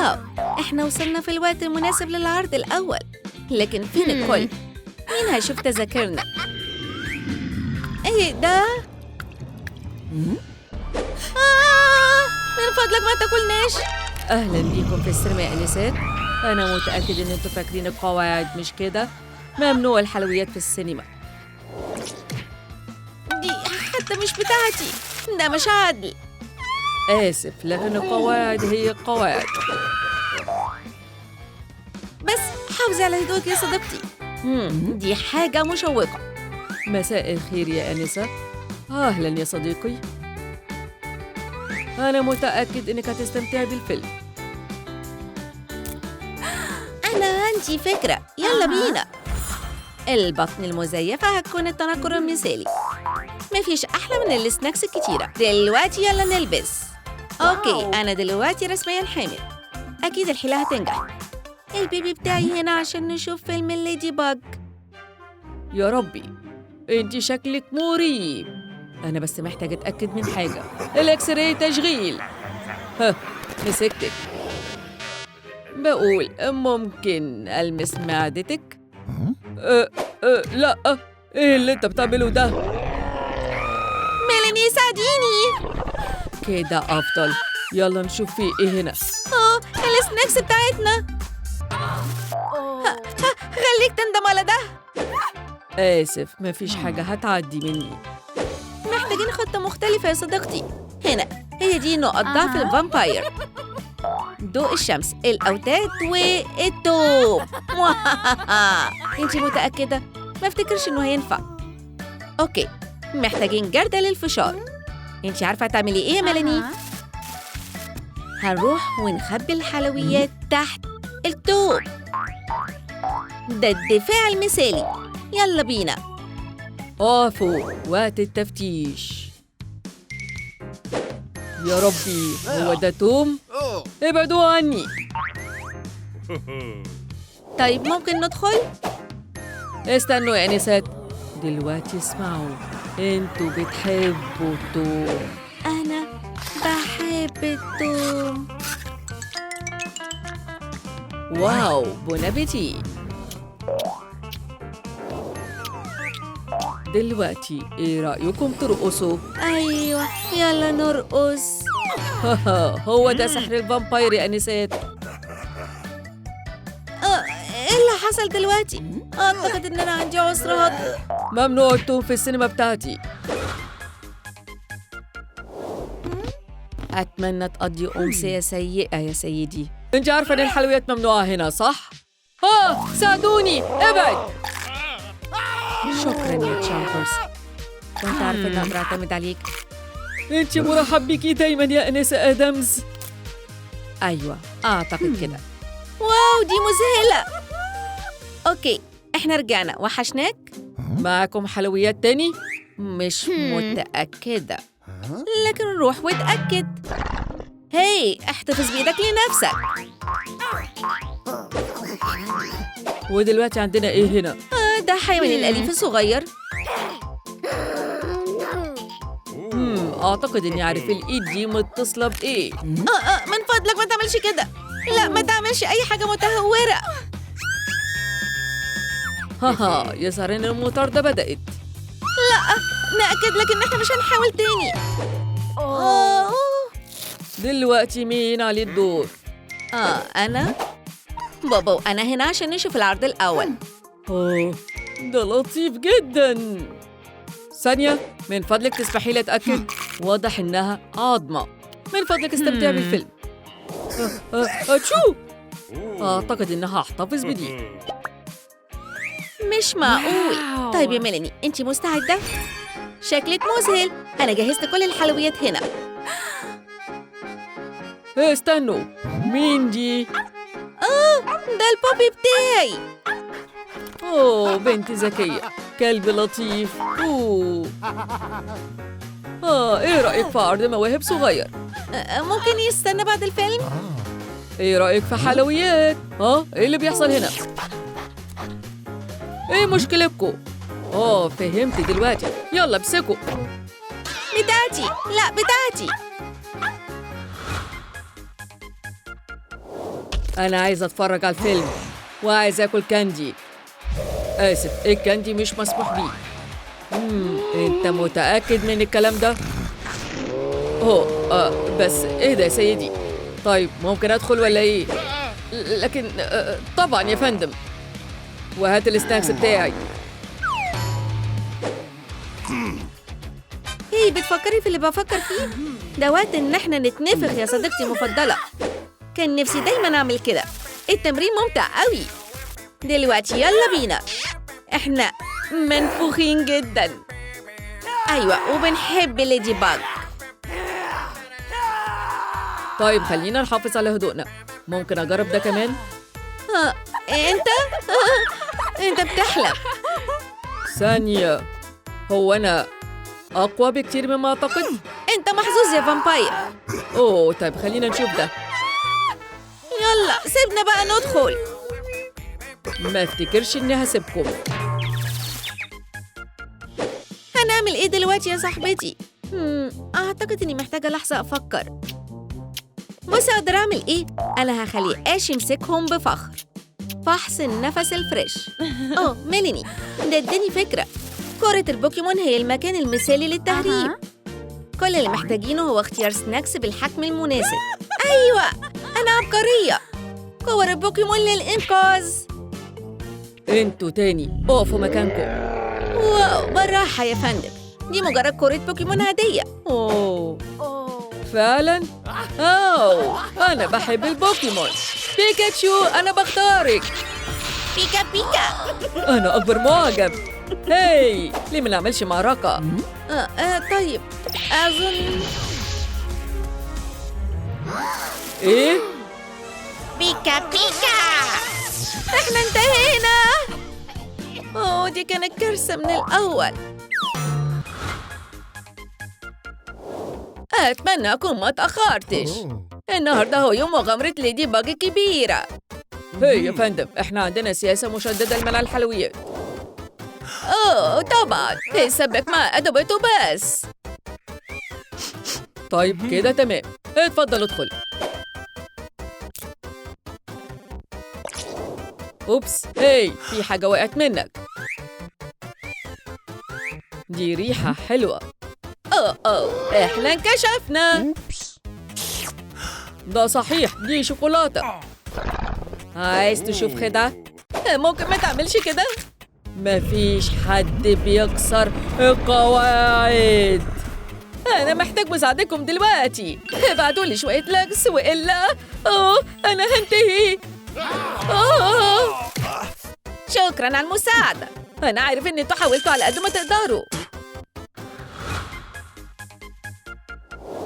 واو، احنا وصلنا في الوقت المناسب للعرض الأول. لكن فين الكل؟ مين هيشوف تذاكرنا؟ ايه ده؟ من فضلك ما تاكلناش. أهلا بيكم في السينما يا أنسات. أنا متأكد إن أنتوا فاكرين القواعد، مش كده؟ ممنوع الحلويات في السينما. دي حتى مش بتاعتي، ده مش عادل. آسف، لكن القواعد هي القواعد. بس حافظي على هدوءك يا صديقتي. دي حاجة مشوقة. مساء الخير يا أنسة. أهلا يا صديقي. أنا متأكد إنك هتستمتعي بالفيلم. أنا عندي فكرة، يلا بينا. البطن المزيفة هتكون التنكر المثالي. مفيش أحلى من السناكس الكتيرة. دلوقتي يلا نلبس. أوكي، أنا دلوقتي رسمياً حامل. أكيد الحيلة هتنجح. البيبي بتاعي هنا عشان نشوف فيلم الليدي باج. يا ربي، انتي شكلك مريب. أنا بس محتاجة أتأكد من حاجة. الإكس راي تشغيل. مسكتك. بقول ممكن ألمس معدتك؟ لا، إيه اللي أنت بتعمله ده؟ ميلاني ساعديني. كده أفضل. يلا نشوف في إيه هنا. السناكس بتاعتنا. خليك تندم على ده. آسف، مفيش حاجة هتعدي مني. محتاجين خطة مختلفة يا صديقتي. هنا هي دي نقط ضعف الفامباير. ضوء الشمس، الأوتاد والتوب. انتي متأكدة؟ ما افتكرش إنه هينفع. أوكي، محتاجين جردة للفشار. انتي عارفة تعملي إيه يا ميلاني؟ هنروح ونخبي الحلويات تحت التوب. ده الدفاع المثالي. يلا بينا. فوق وقت التفتيش. يا ربي، هو ده توم؟ ابعدوا عني. طيب ممكن ندخل؟ استنوا يا أنسات. دلوقتي اسمعوا، انتوا بتحبوا التوم. أنا بحب التوم. واو، بون أبيتي. دلوقتي ايه رأيكم ترقصوا؟ ايوه، يلا نرقص. هو ده سحر الفامباير يا أنسات. ايه اللي حصل دلوقتي؟ اعتقد ان انا عندي عسر هضم. ممنوع التوم في السينما بتاعتي. اتمنى تقضي أمسية سيئة يا سيدي. انت عارفة ان الحلويات ممنوعة هنا، صح؟ ساعدوني، ابعد. شكراً يا تشامبرز. كنت عارفة إني أقدر أعتمد عليك. أنتِ مرحب بيكي دايماً يا أنسة آدمز. أيوة، أعتقد كده. واو، دي مذهلة. أوكي، إحنا رجعنا. وحشناك؟ معكم حلويات تاني؟ مش متأكدة، لكن روح واتأكد. هاي، احتفظ بإيدك لنفسك. ودلوقتي عندنا إيه هنا؟ ده حيوان الأليف الصغير. أعتقد إني عارف الإيد دي متصلة بإيه. من فضلك ما تعملش كده. لا، ما تعملش أي حاجة متهورة. يظهر إن المطاردة بدأت. لا، نأكد لك إن إحنا مش هنحاول تاني. دلوقتي مين عليه الدور؟ أنا. بابا وأنا هنا عشان نشوف العرض الأول. ده لطيف جداً. ثانية، من فضلك تسمحي لي أتأكد. واضح إنها عظمة. من فضلك استمتعي بالفيلم. أتشو. أعتقد إنها هحتفظ بدي. مش معقول. طيب يا ميلاني، أنتِ مستعدة؟ شكلك مذهل. أنا جهزت كل الحلويات هنا. استنوا، مين دي؟ ده البوبي بتاعي. بنت ذكية، كلب لطيف. ايه رأيك في عرض مواهب صغير؟ ممكن يستنى بعد الفيلم؟ ايه رأيك في حلويات؟ ايه اللي بيحصل هنا؟ ايه مشكلتكم؟ فهمت دلوقتي. يلا امسكوا. بتاعتي. لا، بتاعتي. أنا عايز أتفرج على الفيلم وعايز آكل كاندي. آسف، الكاندي مش مسموح بيه. أنت متأكد من الكلام ده؟ بس إيه ده يا سيدي؟ طيب ممكن أدخل ولا إيه؟ لكن طبعا يا فندم. وهات السناكس بتاعي. هي بتفكري في اللي بفكر فيه؟ ده وقت إن إحنا نتنفخ يا صديقتي المفضلة. كان نفسي دايماً أعمل كده. التمرين ممتع قوي. دلوقتي يلا بينا. إحنا منفوخين جداً. أيوة، وبنحب ليدي باج. طيب خلينا نحافظ على هدوءنا. ممكن أجرب ده كمان؟ أنت؟ أنت بتحلم. ثانية، هو أنا أقوى بكتير مما أعتقد؟ أنت محظوظ يا فامباير. طيب خلينا نشوف ده. يلا سيبنا بقى ندخل. ما افتكرش إني هسيبكم. هنعمل إيه دلوقتي يا صاحبتي؟ أعتقد إني محتاجة لحظة أفكر. بص أقدر أعمل إيه؟ أنا هخلي آش يمسكهم بفخر. فحص النفس الفريش. ميلاني، ده اداني فكرة. كرة البوكيمون هي المكان المثالي للتهريب. كل اللي محتاجينه هو اختيار سناكس بالحجم المناسب. أيوة، أنا عبقرية. كور البوكيمون للإنقاذ. انتوا تاني اقفوا مكانكم. واو، بالراحة يا فندم. دي مجرد كرة بوكيمون عادية. فعلا؟ أنا بحب البوكيمون. بيكاتشو، أنا بختارك. بيكا بيكا. أنا أكبر معجب. هاي، ليه ما نعملش معركة؟ طيب، أظن إيه؟ بيكا بيكا. إحنا انتهينا. دي كانت كارثة من الأول. أتمنى أكون ما تأخرتش. النهاردة هو يوم مغامرة ليدي باج الكبيرة. هي يا فندم، إحنا عندنا سياسة مشددة لمنع الحلويات. طبعاً، السبك مع أدوبته بس. طيب كده تمام. اتفضل ادخل. أوبس، في حاجة وقعت منك. دي ريحة حلوة. إحنا انكشفنا. ده صحيح، دي شوكولاتة. عايز تشوف خدعة؟ ممكن ما تعملش كده؟ مفيش حد بيكسر القواعد. أنا محتاج مساعدتكم دلوقتي. ابعتولي شوية لاكس وإلا أنا هنتهي. شكراً على المساعدة. أنا عارف إن انتوا حاولتوا على قد ما تقدروا.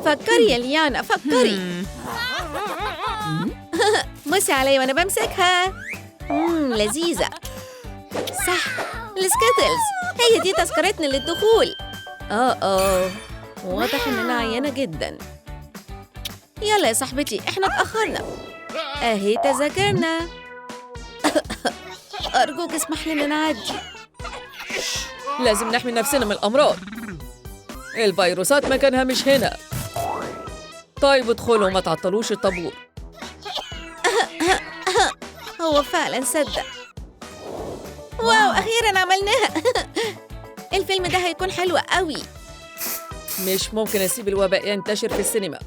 فكري يا ليانا، فكري. بصي علي وأنا بمسكها. لذيذة. صح، السكيتلز هي دي تذكرتنا للدخول. واضح إننا عيانة جدا. يلا يا صاحبتي، إحنا اتأخرنا. أهي تذاكرنا. أرجوك اسمح لنا نعدي. لازم نحمي نفسنا من الأمراض. الفيروسات مكانها مش هنا. طيب ادخلوا وما تعطلوش الطابور. هو فعلا صدق. واو، أخيرا عملناها. الفيلم ده هيكون حلو قوي. مش ممكن أسيب الوباء ينتشر في السينما.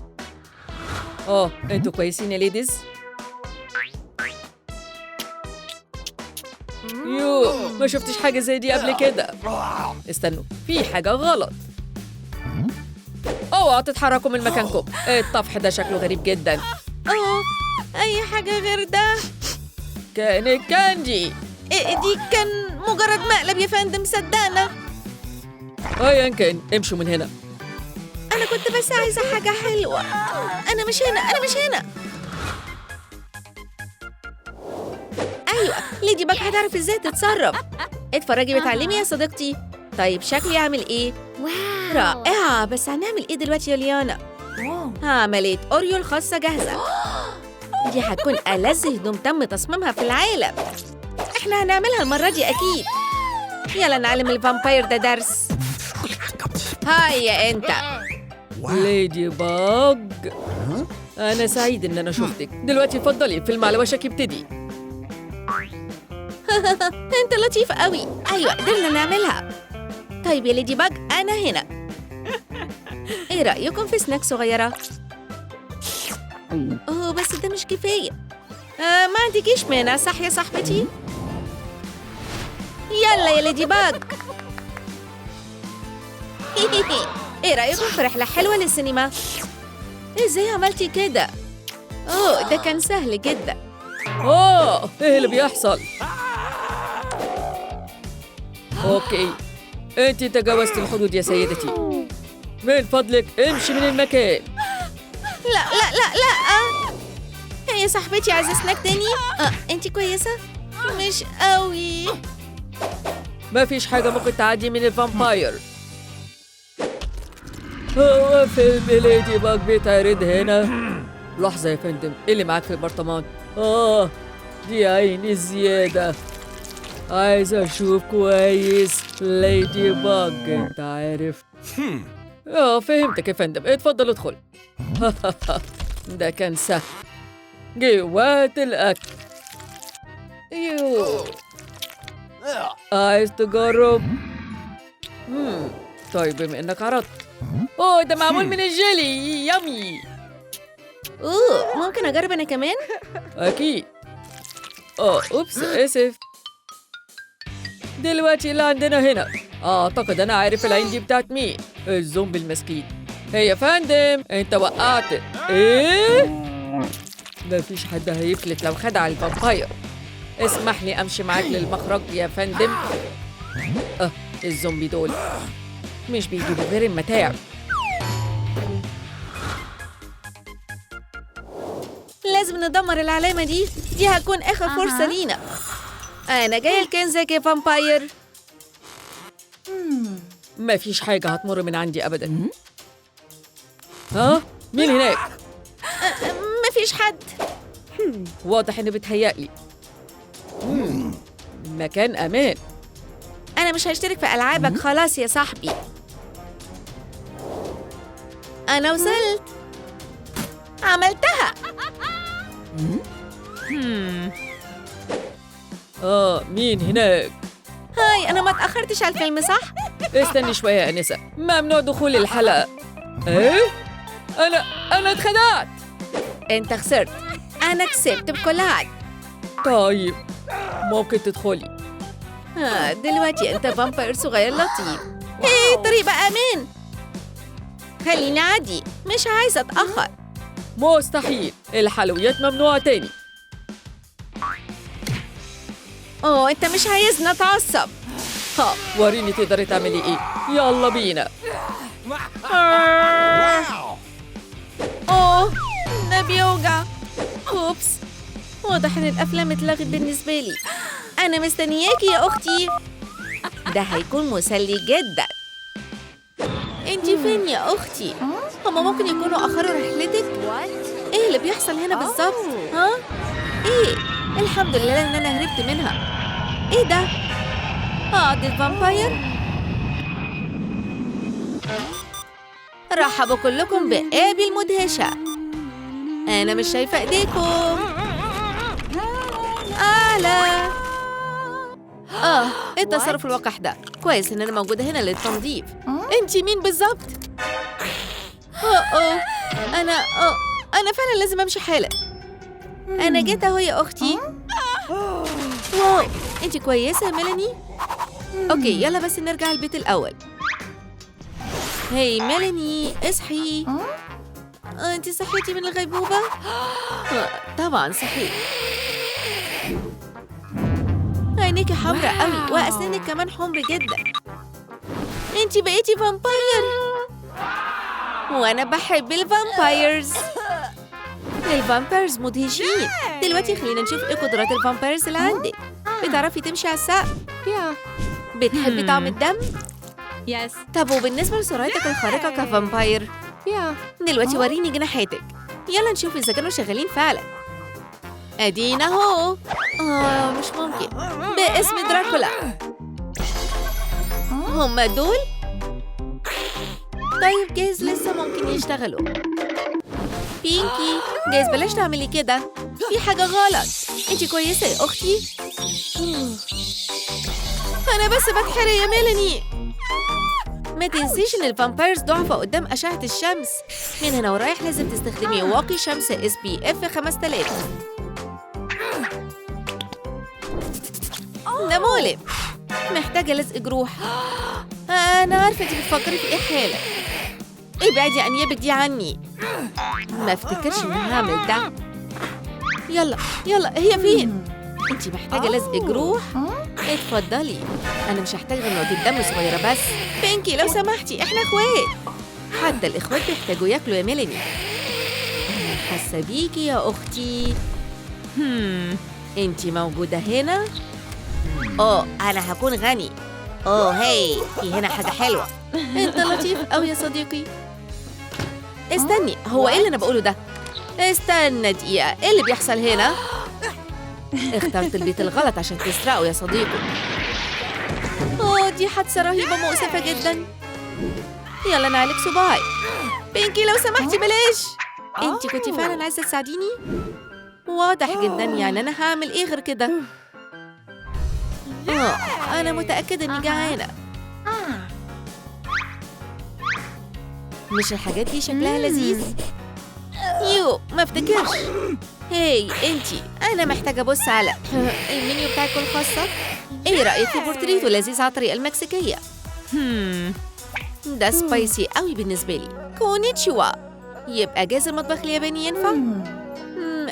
انتوا كويسين يا ليديز؟ ما شفتش حاجة زي دي قبل كده. استنوا، في حاجة غلط. اوعوا تتحركوا من مكانكم. الطفح ده شكله غريب جدا. أي حاجة غير ده. كان الكاندي. دي كان مجرد مقلب يا فندم، صدقنا. ايا كان، امشوا من هنا. أنا كنت بس عايزة حاجة حلوة. أنا مش هنا. أيوة، ليدي باج هتعرف إزاي تتصرف. اتفرجي بتعلمي يا صديقتي. طيب شكلي هعمل إيه؟ رائعة، بس هنعمل إيه دلوقتي يا ليانا؟ عملية أوريو الخاصة جاهزة. دي هتكون ألذ هدوم تم تصميمها في العالم. إحنا هنعملها المرة دي أكيد. يلا نعلم الفامباير ده درس. هيا أنت. ليدي باج، أنا سعيد إن أنا شفتك. دلوقتي اتفضلي، الفيلم على وشك يبتدي. انت لطيف قوي. ايوه قدرنا نعملها. طيب يا ليدي باج انا هنا. ايه رايكم في سناك صغيره؟ اوه بس ده مش كفايه. ما عندكيش مانع صح يا صاحبتي؟ يلا يا ليدي باج. ايه رايكم في رحله حلوه للسينما؟ ازاي عملتي كده؟ اوه ده كان سهل جدا. إيه اللي بيحصل؟ أوكي، أنت تجاوزت الحدود يا سيدتي. من فضلك امشي من المكان. لا لا لا لا. هي صاحبتي عايزة سناك تاني؟ انتي كويسة؟ مش قوي. ما فيش حاجة ممكن تعدي من الفامباير. هو فيلم ليدي باج بيتعرض هنا. لحظة يا فندم، إيه اللي معاك في البرطمان؟ دي عيني زيادة. عايز أشوف كويس ليدي باج، أنت عارف. فهمتك يا فندم، اتفضل ادخل. ده كان سهل. جوات الأكل. عايز تجرب؟ طيب بما إنك عرضت. ده معمول من الجيلي، يامي. ممكن أجرب أنا كمان؟ أكيد. أوبس آسف. دلوقتي اللي عندنا هنا، أعتقد أنا عارف العين دي بتاعت مين. الزومبي المسكين. هي يا فندم، أنت وقعت. إيه؟ مفيش حد هيفلت لو خدع الفامباير. اسمح لي أمشي معاك للمخرج يا فندم. الزومبي دول مش بيجيبوا غير المتاع. لازم ندمر العلامة دي هتكون آخر فرصة لينا. أنا جاية لكنزك يا فامباير. مفيش حاجة هتمر من عندي أبداً. مين هناك؟ مفيش حد. واضح إنه بيتهيألي. مكان أمان. أنا مش هشترك في ألعابك خلاص يا صاحبي. أنا وصلت. عملتها. مين هناك؟ هاي أنا ما تأخرتش على الفيلم صح؟ استني شوية يا أنسة، ممنوع دخول الحلقة. إيه؟ أنا اتخدعت. أنت خسرت. أنا كسبت بكل عدل. طيب ممكن تدخلي. دلوقتي أنت فامباير صغير لطيف. طريق بقى أمان. خليني أعدي، مش عايزة أتأخر. مستحيل، الحلويات ممنوعة تاني. أنت مش عايزني أتعصب. وريني تقدري تعملي إيه. يلا بينا. ده بيوجع. أوبس، واضح إن الأفلام اتلغت بالنسبة لي. أنا مستنياكي يا أختي. ده هيكون مسلي جدا. أنتي فين يا أختي؟ هما ممكن يكونوا أخروا رحلتك؟ إيه اللي بيحصل هنا بالظبط؟ إيه؟ الحمد لله إن أنا هربت منها. إيه ده؟ دي الفامباير؟ رحبوا كلكم بآبي المدهشة. أنا مش شايفة إيديكم. أعلى. إيه التصرف الوقح ده؟ كويس إن أنا موجودة هنا للتنظيف. أنتي مين بالظبط؟ أنا فعلا لازم أمشي حالا. أنا جيت أهو يا أختي. واو، أنتي كويسة يا ميلاني؟ أوكي يلا بس نرجع البيت الأول. هاي ميلاني اصحي. أنتي صحيتي من الغيبوبة؟ طبعا صحيت. عينيكي حمراء قوي وأسنانك كمان حمر جدا. أنتي بقيتي فامباير. وأنا بحب الفامبايرز. الفامبايرز مدهشين. دلوقتي خلينا نشوف إيه قدرات الفامبايرز اللي عندك. بتعرفي تمشي على السقف؟ بتحبي طعم الدم؟ Yes. طب وبالنسبة لسرعتك الخارقة كفامباير؟ دلوقتي وريني جناحاتك. يلا نشوف إذا كانوا شغالين فعلا. أدينا أهو. مش ممكن. باسم دراكولا. هما دول؟ طيب جايز لسه ممكن يشتغلوا. بينكي جايز بلاش تعملي كده، في حاجة غلط. انتي كويسة يا أختي؟ أنا بس بتحرق يا ميلاني. ما تنسيش إن الفامبايرز ضعفاء قدام أشعة الشمس. من هنا ورايح لازم تستخدمي واقي شمس SPF 5000. ده مؤلم، محتاجة لزق جروح. أنا عارفة انتي بتفكري في إيه حالا. ابعدي أنيابك دي عني. ما افتكرش إني هعمل ده. يلا يلا، هي فين؟ انتي محتاجة لزق جروح؟ اتفضلي، أنا مش هحتاج غير نقطة دم صغيرة بس. بينكي لو سمحتي، إحنا إخوات. حتى الإخوات بيحتاجوا ياكلوا يا ميلاني. أنا حاسة بيكي يا أختي. انتي موجودة هنا؟ أنا هكون غني. هاي، في هنا حاجة حلوة. انت لطيف أوي يا صديقي. استني، هو ايه اللي انا بقوله ده؟ استنى دقيقة، ايه اللي بيحصل هنا؟ اخترت البيت الغلط عشان تسرقه يا صديقي. دي حادثة رهيبة مؤسفة جدا. يلا نعالج صباعي. بينكي لو سمحتي بلاش. انتي كنتي فعلا عايزة تساعديني؟ واضح جدا، يعني انا هعمل ايه غير كده؟ انا متأكدة اني جعانة. مش الحاجات دي شكلها لذيذ؟ ما افتكرش. هاي انتي، انا محتاجة ابص على المنيو بتاعكم الخاصة. ايه رأيك في بورتريتو لذيذ على الطريقة المكسيكية؟ ده سبايسي قوي بالنسبة لي. كونيتشوا. يبقى جاز المطبخ الياباني ينفع؟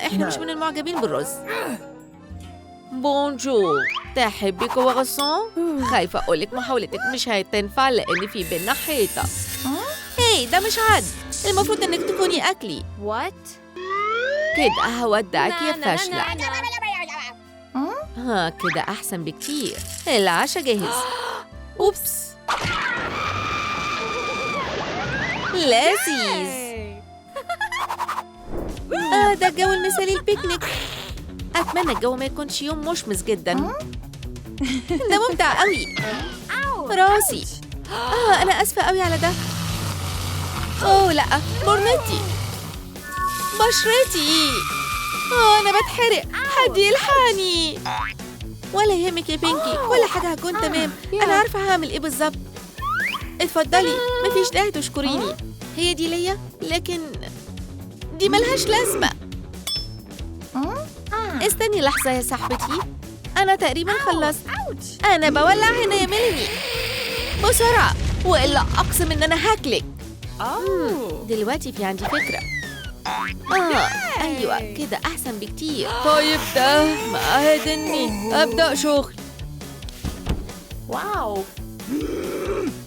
احنا مش من المعجبين بالرز. بونجور، تحبي كرواسون؟ خايفة أقولك محاولتك مش هتنفع لأن في بينا حيطة. هاي، ده مش عد. المفروض إنك تكوني أكلي. كده هودعك يا فاشلة. كده أحسن بكتير. العشاء جاهز. أوبس، لذيذ. ده الجو المثالي البيكنيك. أتمنى الجو ما يكونش يوم مشمس جدا. ده ممتع قوي. راسي. أنا آسفة قوي على ده. لا، برنتي، بشرتي. أنا بتحرق، حد يلحقني. ولا يهمك يا بينكي، كل حاجة هتكون تمام. أنا عارفة هعمل إيه بالظبط. اتفضلي، مفيش داعي تشكريني. هي دي ليا، لكن دي ملهاش لازمة. استني لحظة يا صاحبتي، أنا تقريبا خلصت. أنا بولع هنا يا ميلاني، بسرعة وإلا أقسم إن أنا هاكلك. دلوقتي في عندي فكرة. أيوة كده أحسن بكتير. طيب ده مأهد إني أبدأ شغل. واو.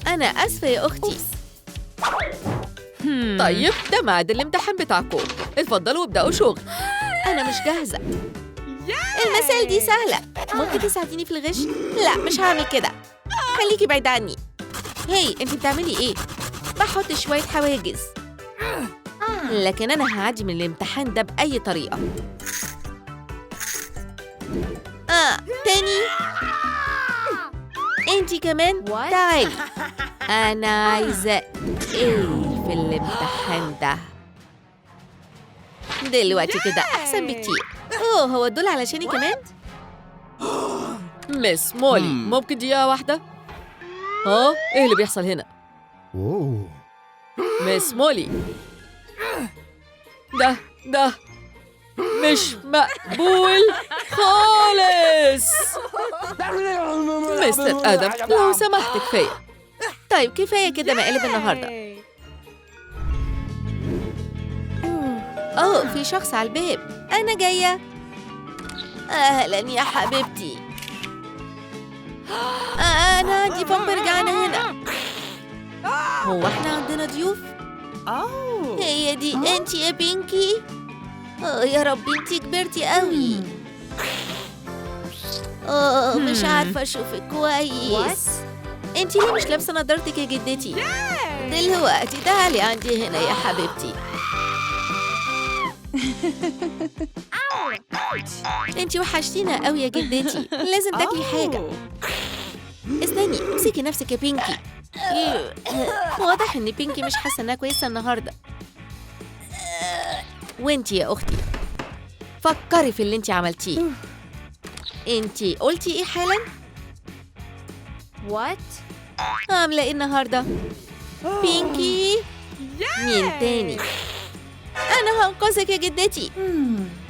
أنا آسفة يا أختي. طيب ده ميعاد الامتحان بتاعكم، اتفضلوا وابدأوا شغل. أنا مش جاهزة. المسائل دي سهلة، ممكن تساعديني في الغش؟ لا، مش هعمل كده، خليكي بعيد عني. هاي، انتي بتعملي ايه؟ بحط شوية حواجز، لكن أنا هعدي من الامتحان ده بأي طريقة. تاني؟ انتي كمان؟ تعالي. أنا عايزة ايه في الامتحان ده؟ دلوقتي كده أحسن بكتير. هو دول علشاني كمان؟ مس مولي، ممكن دقيقة واحدة؟ ايه اللي بيحصل هنا؟ مس مولي، ده مش مقبول خالص. مستر آدم لو سمحت كفاية. طيب كفاية كده مقالب النهاردة. في شخص على الباب. أنا جاية. أهلاً يا حبيبتي. أنا عندي فامبر جعانة هنا. هو احنا عندنا ضيوف؟ هي دي انتي يا بينكي؟ يا ربي انتي كبرتي قوي. مش عارفة أشوفك كويس. انتي ليه مش لابسة نضارتك يا جدتي؟ دلوقتي تعالي عندي هنا يا حبيبتي. انتي وحشتينا قوي يا جدتي، لازم تاكلي حاجة. استني، امسكي نفسك يا بينكي. واضح ان بينكي مش حاسة انها كويسة النهاردة. وانتي يا أختي فكري في اللي انتي عملتيه. انتي قلتي ايه حالا؟ What? عاملة ايه النهاردة؟ بينكي؟ مين تاني؟ أنا هنقذك يا جدتي.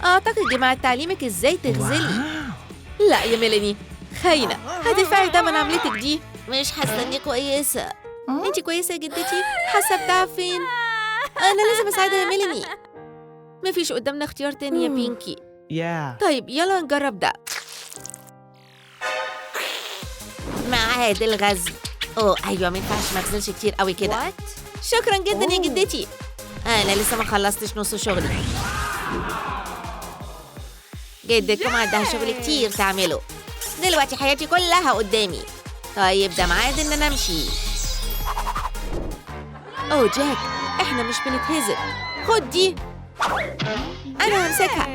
أعتقد جماعة تعليمك ازاي تغزلي. لا يا ميلاني، خاينة، هتدفعي تمن عملتك دي. مش حاسة إني كويسة. انتي كويسة يا جدتي؟ حاسة بتعب فين؟ أنا لازم أساعدها يا ميلاني. مفيش قدامنا اختيار تاني يا بينكي. Yeah. طيب يلا نجرب ده. معاد الغزل. أيوة، مينفعش مغزلش كتير قوي كده. What? شكرا جدا يا جدتي. أنا لسه ما خلصتش نص شغلي. جدتكم عندها شغل كتير تعمله. دلوقتي حياتي كلها قدامي. طيب ده ميعاد إن أنا أمشي. جاك، إحنا مش بنتهزم. خد دي. أنا همسكها.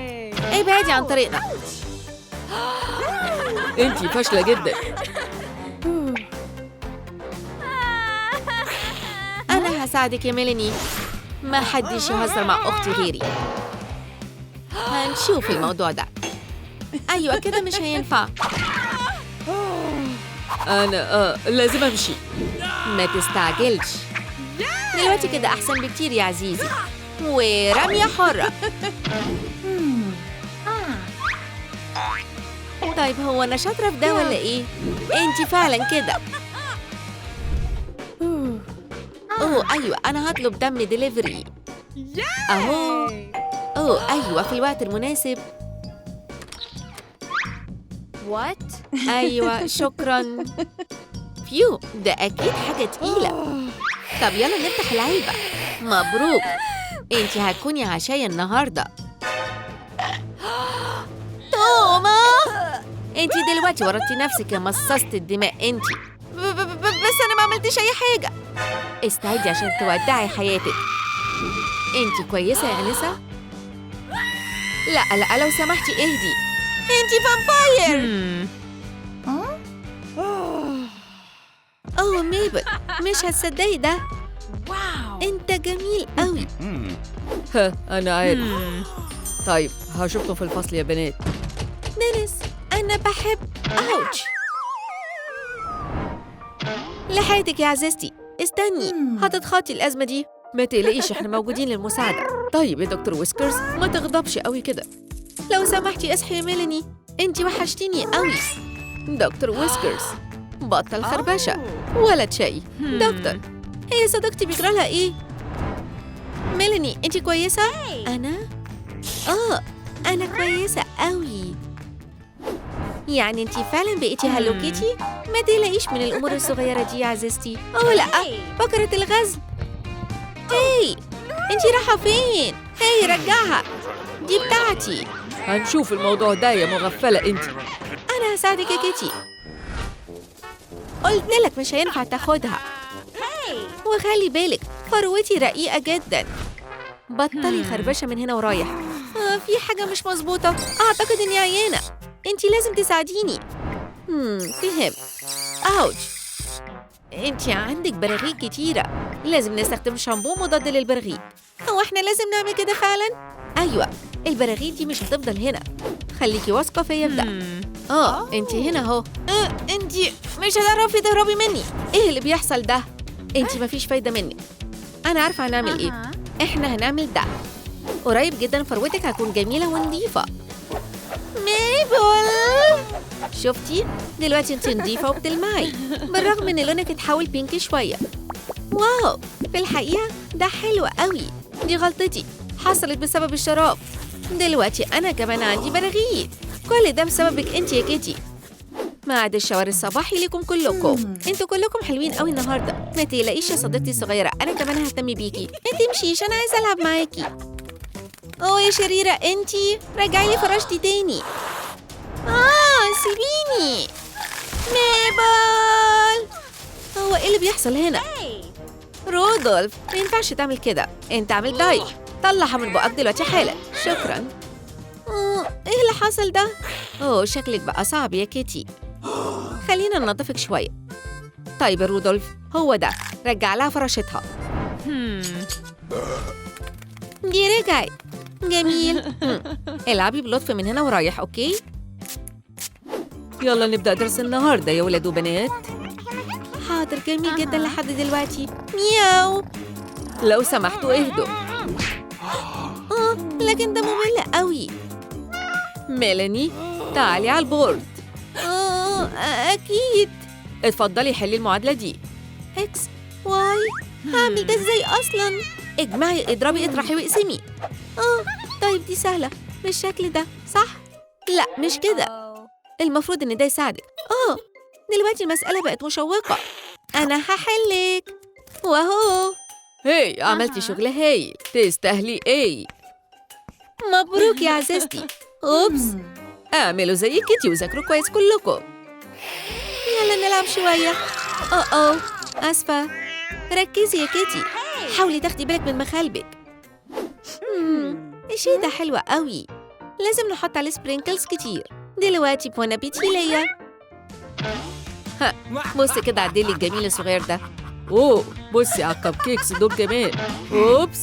ابعدي عن طريقنا. انتي فاشلة جدا. أنا هساعدك يا ميلاني. ما حدش يهزر مع أختي غيري. هنشوف الموضوع ده. أيوة كده مش هينفع. أنا لازم أمشي. ما تستعجلش. دلوقتي كده أحسن بكتير يا عزيزي. ورمية حرة. طيب هو أنا شاطرة في ده ولا إيه؟ أنتي فعلا كده. أيوة، أنا هطلب دم ديليفري. أهو. أيوة، في الوقت المناسب. What? أيوة شكراً. فيو، ده أكيد حاجة تقيلة. طب يلا نفتح العلبة. مبروك، انتي هتكوني عشاية النهاردة. توما، انتي دلوقتي ورطتي نفسك يا مصاصة الدماء. انتي بس أنا ما عملتش أي حاجة. استعدي عشان تودعي حياتك. انتي كويسة يا أنسة؟ لا لو سمحتي اهدي. انتي فامباير. ميبل، مش هتصدقي ده. Wow. انت جميل قوي. ها أنا عارف. طيب هشوفكم في الفصل يا بنات. دينيس، أنا بحب. أوتش. لحقتك يا عزيزتي. استني، هتتخطي الأزمة دي. ما تقلقيش، احنا موجودين للمساعدة. طيب يا دكتور ويسكرز، ما تغضبش قوي كده. لو سمحتي اصحي يا ميلاني، انتي وحشتيني قوي. دكتور ويسكرز، بطل خربشة. ولد شقي. دكتور، هي صديقتي بيجرالها ايه؟ ميلاني، انتي كويسة؟ أنا؟ أنا كويسة قوي. يعني انتي فعلا بقيتي هالو كيتي؟ ما تقلقيش من الأمور الصغيرة دي يا عزيزتي. لا، فكرة الغزل. هاي، انتي رايحة فين؟ هاي رجعها، دي بتاعتي. هنشوف الموضوع ده يا مغفلة انتي. أنا هساعدك يا كيتي. قلت لك مش هينفع تاخدها. وخلي بالك، فروتي رقيقة جدا. بطلي خربشة من هنا ورايح. في حاجة مش مظبوطة. أعتقد إني عيانة. انتي لازم تساعديني. فهمت. أوتش. انتي عندك براغيث كتيرة. لازم نستخدم شامبو مضاد للبراغيث. هو احنا لازم نعمل كده فعلا؟ أيوة، البراغيث دي مش هتفضل هنا. خليكي واثقة فيا في ده. انتي هنا اهو. انتي مش هتعرفي تهربي مني. ايه اللي بيحصل ده؟ انتي مفيش فايدة منك. أنا عارفة هنعمل ايه. احنا هنعمل ده. قريب جدا فروتك هتكون جميلة ونظيفة. ميبل، شفتي؟ دلوقتي انتي نظيفة وبتلمعي، بالرغم ان لونك اتحول بينكي شوية. واو، في الحقيقة ده حلو قوي. دي غلطتي، حصلت بسبب الشراب. دلوقتي أنا كمان عندي براغيث. كل ده بسببك انتي يا كيتي. ميعاد الشاور الصباحي لكم كلكم. انتوا كلكم حلوين قوي النهارده. ما تقلقيش يا صديقتي الصغيرة، أنا كمان ههتم بيكي. انتي مشيش، أنا عايزة ألعب معاكي. يا شريرة انتي، رجعي لي فراشتي تاني. سيبيني. ميبل، هو ايه اللي بيحصل هنا؟ رودولف، ما ينفعش تعمل كده. انت عامل دايت. طلعها من بقك دلوقتي حالا. شكرا. ايه اللي حصل ده؟ شكلك بقى صعب يا كيتي. خلينا ننظفك شوية. طيب يا رودولف، هو ده. رجع لها فراشتها. دي رجعت. جميل. العبي بلطف من هنا ورايح، أوكي؟ يلا نبدأ درس النهاردة يا ولاد وبنات. حاضر، جميل جدا لحد دلوقتي. مياو. لو سمحتوا اهدوا. لكن ده ممل قوي. ميلاني تعالي على البورد. أكيد. اتفضلي حلي المعادلة دي. إكس واي. هعمل ده إزاي أصلاً؟ اجمعي، اضربي، اطرحي واقسمي. طيب دي سهلة بالشكل ده، صح؟ لا مش كده، المفروض إن ده يساعدك. دلوقتي المسألة بقت مشوقة. أنا هحلك وهو. هي عملتي شغل هايل، تستاهلي ايه. مبروك يا عزيزتي. أوبس. اعملوا زي كيتي وذاكروا كويس كلكم. يلا نلعب شوية. آسفة. ركزي يا كيتي، حاولي تاخدي بالك من مخالبك. الشيء ده حلو قوي، لازم نحط عليه سبرينكلز كتير. دلوقتي بون ابيتي ليا. بصي كده على الديل الجميل الصغير ده. اوه بصي على الكب كيكس دول كمان. اوبس،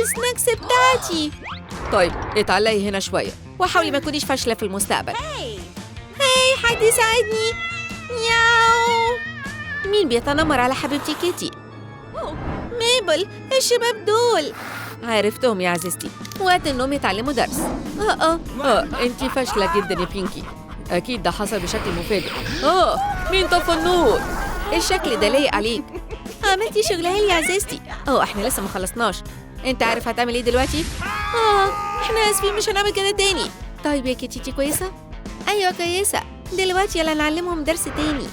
السناكس بتاعتي. طيب اتعلقي هنا شوية وحاولي ما تكونيش فاشلة في المستقبل. هاي حد يساعدني. ياو. مين بيتنمر على حبيبتي كيتي؟ ميبل، الشباب دول. عرفتهم يا عزيزتي، وقت انهم يتعلموا درس. انتي فاشلة جدا يا بينكي. اكيد ده حصل بشكل مفاجئ. مين طفى النور؟ الشكل ده لايق عليك. عملتي شغلها لي يا عزيزتي. احنا لسه ما خلصناش. انت عارف هتعمل ايه دلوقتي؟ احنا اسفين، مش هنعمل كده تاني. طيب يا كيتي كويسة؟ ايوه كويسة. دلوقتي يلا نعلمهم درس تاني.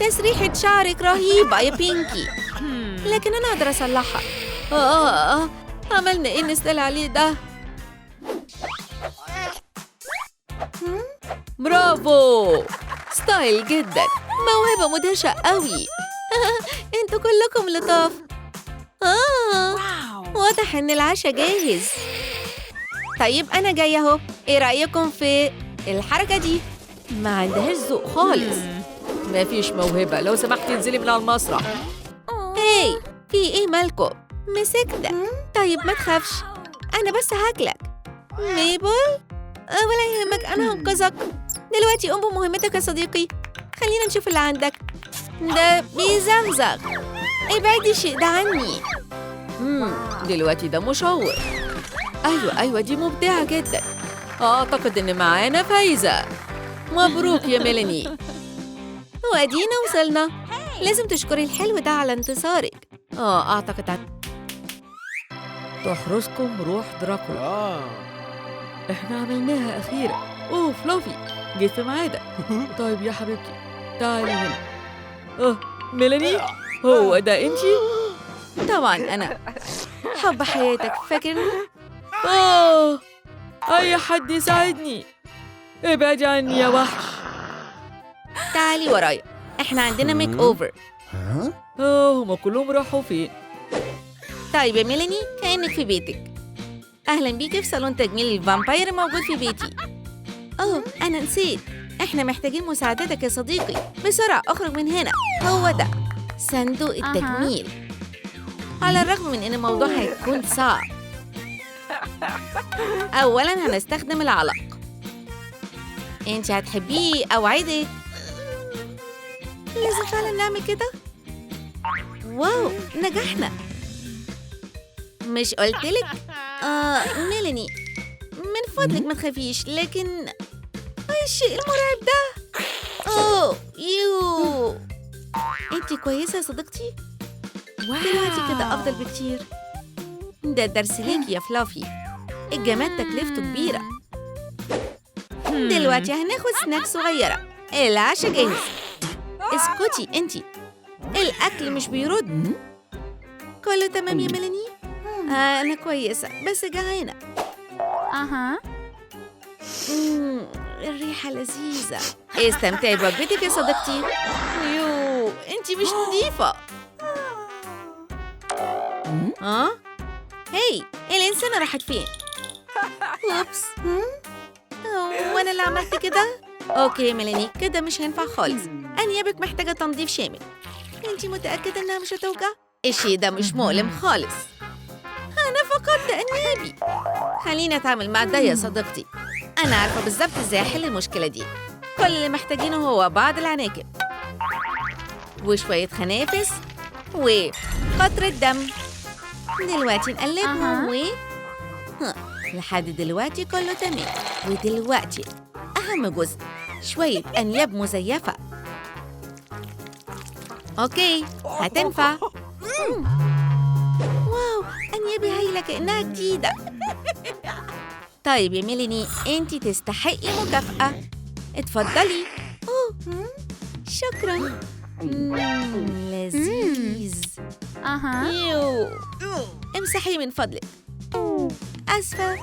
تسريحة شعرك رهيبة يا بينكي، لكن انا اقدر اصلحها. عملنا ايه نسأل عليه ده؟ برافو، ستايل جدا، موهبة مدهشة قوي. انتوا كلكم لطاف. واضح ان العشاء جاهز. طيب انا جاية اهو. ايه رأيكم في الحركة دي؟ ما عندهاش ذوق خالص. ما فيش موهبة، لو سمحتي انزلي من على المسرح. هاي، في ايه مالكم؟ مسكتك. طيب ما تخافش، انا بس هاكلك. ميبل، ولا يهمك، انا هنقذك. دلوقتي قوم بمهمتك يا صديقي. خلينا نشوف اللي عندك. ده بيزغزغ. ابعدي الشيء ده عني. دلوقتي ده مشوق. ايوه دي مبدعة جدا. اعتقد ان معانا فايزة. مبروك يا ميلاني. وادينا وصلنا. لازم تشكري الحلو ده على انتصارك. اعتقد تحرسكم روح دراكولا. احنا عملناها اخيرا. فلوفي جيت في ميعادك. طيب يا حبيبتي تعالي هنا. ميلاني، هو ده انتي؟ طبعا انا. حب حياتك، فاكرني؟ اي حد يساعدني. ابعدي عني يا وحش. تعالي ورايا، احنا عندنا ميك اوفر. هما كلهم راحوا فين؟ طيب يا ميلاني، كأنك في بيتك. اهلا بيكي في صالون تجميل الفامباير موجود في بيتي. انا نسيت، احنا محتاجين مساعدتك يا صديقي. بسرعة اخرج من هنا. هو ده صندوق التجميل. على الرغم من ان الموضوع هيكون صعب، اولا هنستخدم العلق. انت هتحبيه، اوعدك. لازم فعلا نعمل كده. واو، نجحنا. مش قلتلك؟ ميلاني، من فضلك ما تخافيش. لكن الشيء المرعب ده. يو. انتي كويسة يا صديقتي؟ دلوقتي كده افضل بكتير. ده درس ليكي يا فلافي. الجماد تكلفته كبيرة. دلوقتي هناخد سناك صغيرة. العشاء جاهز. اسكتي انتي، الاكل مش بيرد. كله تمام يا ميلاني؟ انا كويسة بس جعانة. الريحة لذيذة. استمتعي بوجبتك يا صديقتي. يو، انتي مش نظيفة. هاي، الإنسانة راحت فين؟ اوبس. وانا اللي عملت كده؟ اوكي ميلاني، كده مش هينفع خالص. انيابك محتاجة تنظيف شامل. انتي متأكدة انها مش هتوجع؟ الشيء ده مش مؤلم خالص. انا فقدت أنيابي. خليني أتعامل مع ده يا صديقتي. أنا عارفة بالظبط إزاي أحل المشكلة دي. كل اللي محتاجينه هو بعض العناكب وشوية خنافس وقطرة دم. دلوقتي نقلبهم لحد دلوقتي كله تمام. ودلوقتي أهم جزء، شوية أنياب مزيفة. أوكي، هتنفع. واو، أنيابي هايلة كأنها جديدة. طيب يا ميلاني، أنتي تستحقي مكافأة. اتفضلي. شكراً. لذيذ. يو، امسحي من فضلك. أسفة،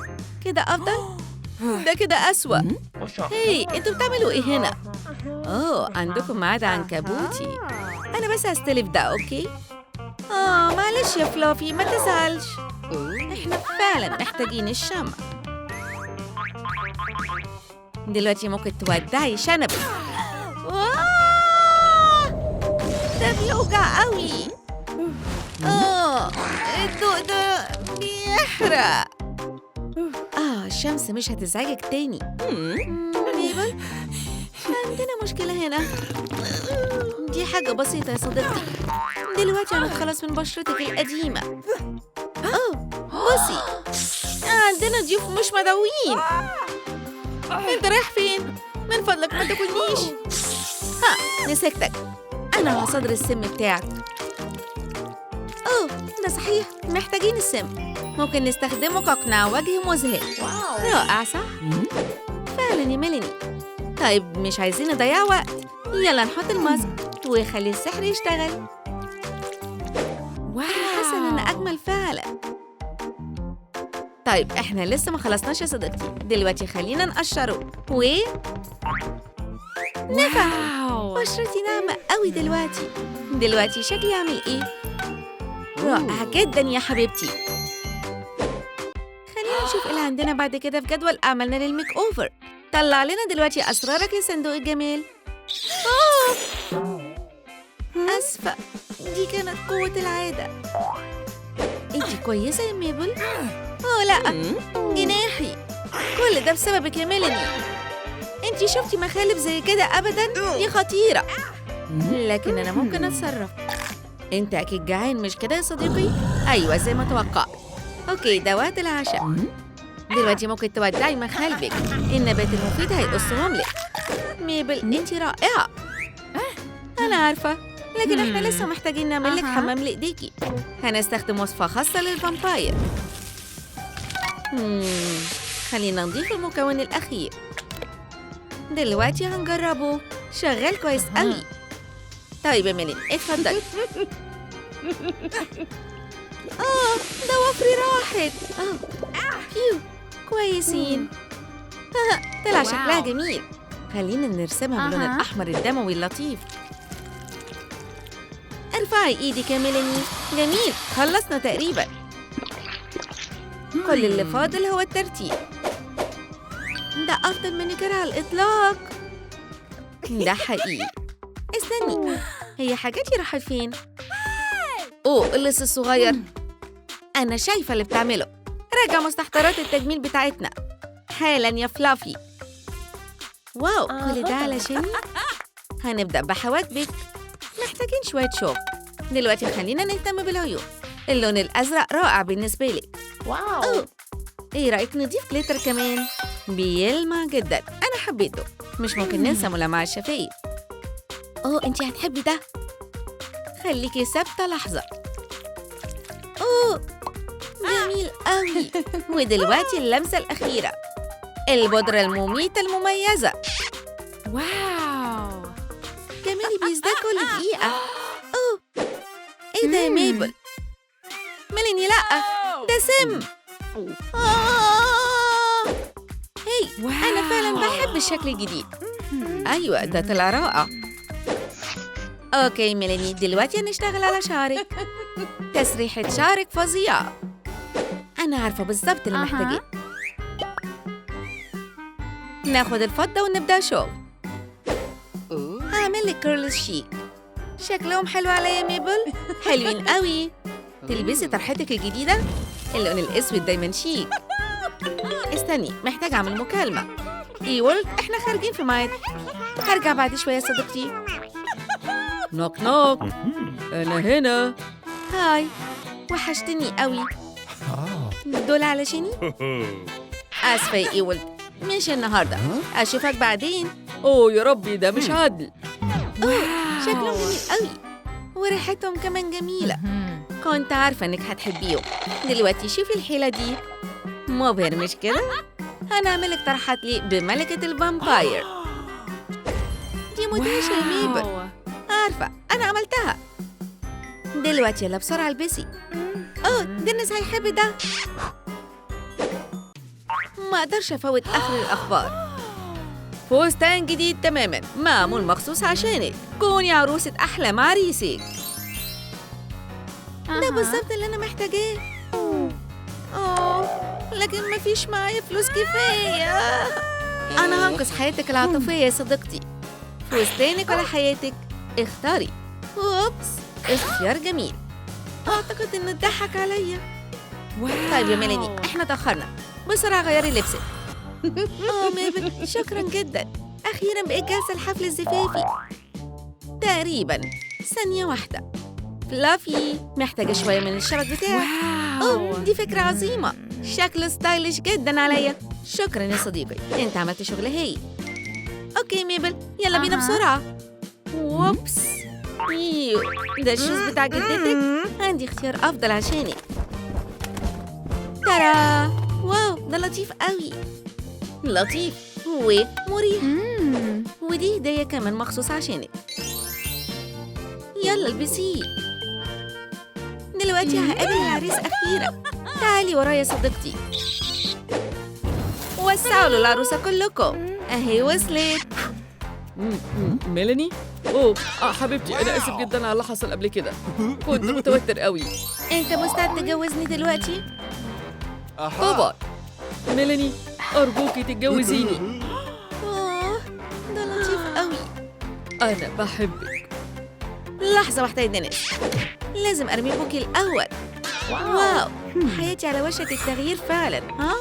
كده أفضل؟ ده كده أسوأ. هاي، أنتوا بتعملوا إيه هنا؟ عندكم ميعاد عنكبوتي. أنا بس هستلف ده، أوكي؟ معلش يا فلافي، ما تزعلش. إحنا فعلاً محتاجين الشمع. دلوقتي ممكن تودعي شنبك. ده بيوجع قوي. الضوء ده بيحرق. الشمس مش هتزعجك تاني. ميبل، عندنا مشكلة هنا. دي حاجة بسيطة يا صديقتي. دلوقتي هنتخلص من بشرتك القديمة. بصي، عندنا ضيوف مش مدعوين. انت رايح فين؟ من فضلك ما تاكلنيش. مسكتك. أنا هصدر السم بتاعك. ده صحيح، محتاجين السم. ممكن نستخدمه كقناع وجه مذهل. رائع صح؟ فعلا يا ميلاني. طيب مش عايزين نضيع وقت، يلا نحط الماسك وخلي السحر يشتغل. حاسة إن أنا أجمل فعلا. طيب احنا لسه ما خلصناش يا صديقتي. دلوقتي خلينا نقشره نفع. بشرتي ناعمة قوي دلوقتي. دلوقتي شكلي عامل ايه؟ رائع جدا يا حبيبتي. خلينا نشوف اللي عندنا بعد كده في جدول أعمالنا للميك أوفر. طلع لنا دلوقتي أسرارك يا صندوق الجمال. أسفة، دي كانت قوة العادة. انتي كويسة يا ميبل؟ لا، جناحي. كل ده بسببك يا ميلاني. انتي شفتي مخالب زي كده أبداً؟ دي خطيرة. لكن أنا ممكن أتصرف. انت أكيد جعان مش كده يا صديقي؟ أيوة زي ما توقعت. أوكي، ده وقت العشاء. دلوقتي ممكن تودعي مخالبك. النبات المفيد هيقصهم لك. ميبل، انتي رائعة. أنا عارفة، لكن احنا لسه محتاجين نعمل لك حمام لإيديكي. هنستخدم وصفة خاصة للفامباير. خلينا نضيف المكون الأخير. دلوقتي هنجربه. شغال كويس قوي. طيب يا ميلين، اتفضلي. ضوافري راحت. بيو، كويسين. طلع شكلها جميل. خلينا نرسمها باللون الأحمر الدموي اللطيف. ارفعي ايدك يا ميلاني. جميل، خلصنا تقريبا. كل اللي فاضل هو الترتيب. ده أفضل مانيكير على الإطلاق. ده حقيقي. استني، هي حاجاتي راحت فين؟ اللص الصغير. أنا شايفة اللي بتعمله. راجع مستحضرات التجميل بتاعتنا حالاً يا فلافي. واو، كل ده علشاني؟ هنبدأ بحواجبك. محتاجين شوية شغل. دلوقتي خلينا نهتم بالعيون. اللون الأزرق رائع بالنسبة لي. واو، ايه رأيك نضيف جليتر كمان؟ بيلمع جدا. أنا حبيته. مش ممكن ننسى ملامع الشفايف. انتي هتحبي ده. خليكي ثابتة لحظة. جميل قوي. ودلوقتي اللمسة الأخيرة، البودرة المميتة المميزة. واو، جمالي بيزداد كل دقيقة. ايه ده يا ميبل؟ ميلاني، لأ، ده سم. هي، أنا فعلاً بحب الشكل الجديد. أيوة، ده طلع رائع. أوكي ميلاني، دلوقتي هنشتغل على شعرك. تسريحة شعرك فظيعة. أنا عارفة بالظبط اللي محتاجين. ناخد الفضة ونبدأ شغل. هعمل لك كيرلز شيك. شكلهم حلو عليا يا ميبل. حلوين قوي. تلبسي طرحتك الجديدة؟ اللون الأسود دايما شيك. استني، محتاج أعمل مكالمة. إيولد، إحنا خارجين في ميعاد. هرجع بعد شوية صديقتي. نوك نوك، أنا هنا. هاي، وحشتني قوي. دول علشاني؟ آسفة يا إيولد، مش النهاردة. أشوفك بعدين. أوه يا ربي، ده مش عدل. شكلهم جميل قوي، وريحتهم كمان جميلة. كنت عارفة إنك هتحبيهم. دلوقتي شوفي الحيلة دي، مبهر مش كده؟ هنعملك طرحات لي بملكة الفامباير. دي مدهشة يا ميبل. عارفة، أنا عملتها. دلوقتي يلا بسرعة البسي. أوه، دينيس هيحب ده. ما أقدرش أفوت آخر الأخبار. فستان جديد تماماً، معمول مخصوص عشانك. كوني عروسة أحلام عريسك. ده بالظبط اللي أنا محتاجاه. لكن مفيش معايا فلوس كفاية. أنا هنقذ حياتك العاطفية يا صديقتي. فستانك ولا حياتك؟ اختاري. أوبس، اختيار جميل. أعتقد إنه اتضحك عليا. طيب يا ميلاني، إحنا تأخرنا. بسرعة غيري لبسك. ميبل، شكراً جداً. أخيراً بقيت جاهزة لحفل الزفافي. تقريباً. ثانية واحدة. فلافي، محتاجة شوية من الشبك بتاعك. أوه، دي فكرة عظيمة. شكله ستايلش جداً عليا. شكراً يا صديقي، أنت عملت شغل هايل. أوكي ميبل، يلا بينا بسرعة. ووبس، يو، ده الشوز بتاع جدتك. عندي اختيار أفضل عشانك. ترى، واو، ده لطيف قوي. لطيف ومريح. ودي هدية كمان مخصوص عشانك. يلا البسيه. دلوقتي هقابل العريس أخيرا. تعالي ورايا صديقتي. وسعوا له العروسة كلكم. أهي وصلت. ميلاني؟ أوه حبيبتي، أنا آسف جدا على اللي حصل قبل كده. كنت متوتر قوي. أنت مستعد تتجوزني دلوقتي؟ طبعا. ميلاني، أرجوكي تتجوزيني. ده لطيف قوي. أنا بحبك. لحظة واحدة يا دينيس، لازم أرمي بوكي الأول. واو، حياتي على وشك التغيير فعلا. ها؟